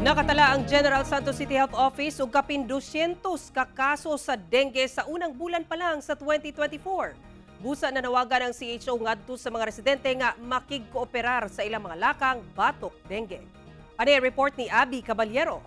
Nakatala ang General Santos City Health Office ug kapin 200 ka kaso sa dengue sa unang bulan pa lang sa 2024. Busa na nawagan ang CHO ngadto sa mga residente nga makigkooperar sa ilang mga lakang batok dengue. Ano ang report ni Abby Caballero?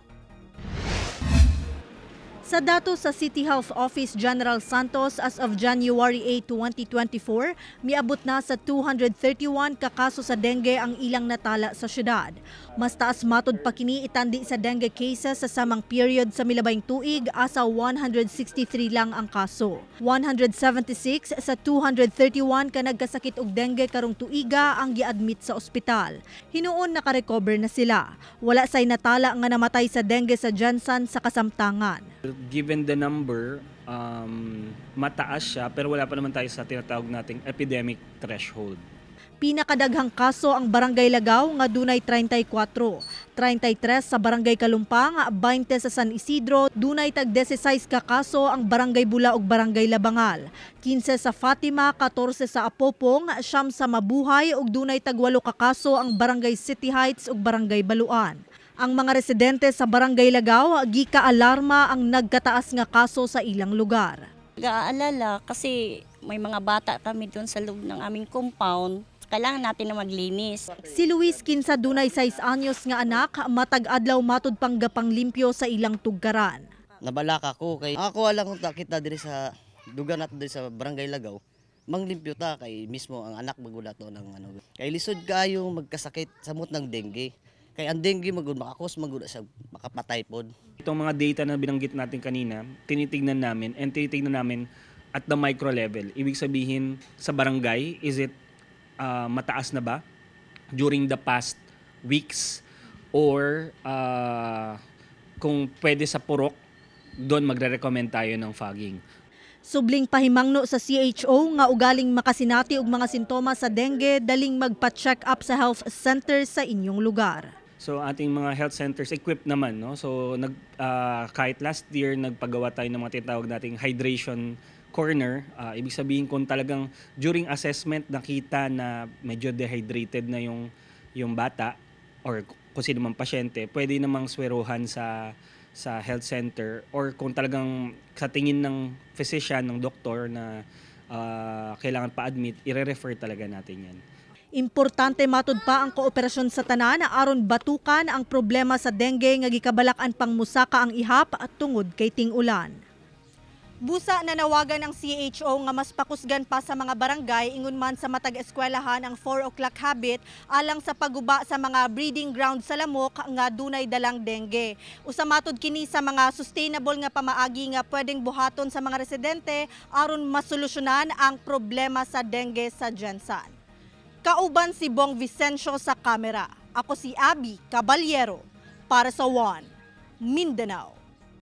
Sa datos sa City Health Office General Santos as of January 8, 2024, miabot na sa 231 ka kaso sa dengue ang ilang natala sa syudad. Mas taas matod pa kini itandi sa dengue cases sa samang period sa milabay tuig asa 163 lang ang kaso. 176 sa 231 ka nagkasakit og dengue karong tuiga ang gi-admit sa ospital. Hinuon naka-recover na sila. Wala say natala nga namatay sa dengue sa Jensan sa kasamtangan. Given the number, mataas siya pero wala pa naman tayo sa tinatawag nating epidemic threshold. Pinakadaghang kaso ang Barangay Lagaw nga dunay 34, 33 sa Barangay Kalumpang, 20 sa San Isidro, dunay tag 16 ka kaso ang Barangay Bula ug Barangay Labangal, 15 sa Fatima, 14 sa Apopong, 9 sa Mabuhay ug dunay tag 8 ka kaso ang Barangay City Heights ug Barangay Baluan. Ang mga residente sa Barangay Lagaw, gika-alarma ang nagkataas nga kaso sa ilang lugar. Nag-aalala kasi may mga bata kami doon sa loob ng aming compound. Kailangan natin na maglinis. Si Luis Kinsa dunay 6 anyos nga anak, matag-adlaw matud pang gapanglimpyo sa ilang tugkaran. Nabalaka ko kay ako alang kita diri sa dugan nato diri sa Barangay Lagaw. Manglimpyo ta kay mismo ang anak magula to ng ano. Kay lisod kayo magkasakit samot ng dengue. Kay ang dengue magud makakos magud sa makapatay pod. Itong mga data na binanggit natin kanina, tinitingnan namin at the micro level. Ibig sabihin sa barangay, is it mataas na ba during the past weeks or kung pwede sa purok, doon magre-recommend tayo ng fogging. Subling pahimangno sa CHO nga ugaling makasinati og mga sintomas sa dengue, daling magpa-check up sa health center sa inyong lugar. So ating mga health centers equipped naman, no? So kahit last year nagpagawa tayo ng mga tinatawag nating hydration corner. Ibig sabihin kung talagang during assessment nakita na medyo dehydrated na yung bata or kung sino mang pasyente, pwede namang sweruhan sa health center or kung talagang sa tingin ng physician, ng doktor na kailangan pa-admit, i-refer talaga natin yan. Importante matud pa ang kooperasyon sa tanan aron batukan ang problema sa dengue nga gikabalak-an pang musaka ang ihap at tungod kay ting-ulan. Busa na nawagan ang CHO nga mas pakusgan pa sa mga barangay ingon man sa matag eskwelahan ang 4 o'clock habit alang sa paguba sa mga breeding ground sa lamok nga dunay dalang dengue. Usa matud kini sa mga sustainable nga pamaagi nga pwedeng buhaton sa mga residente aron masolusyonan ang problema sa dengue sa Jensan. Kauban si Bong Vicencio sa kamera. Ako si Abby Caballero para sa One Mindanao.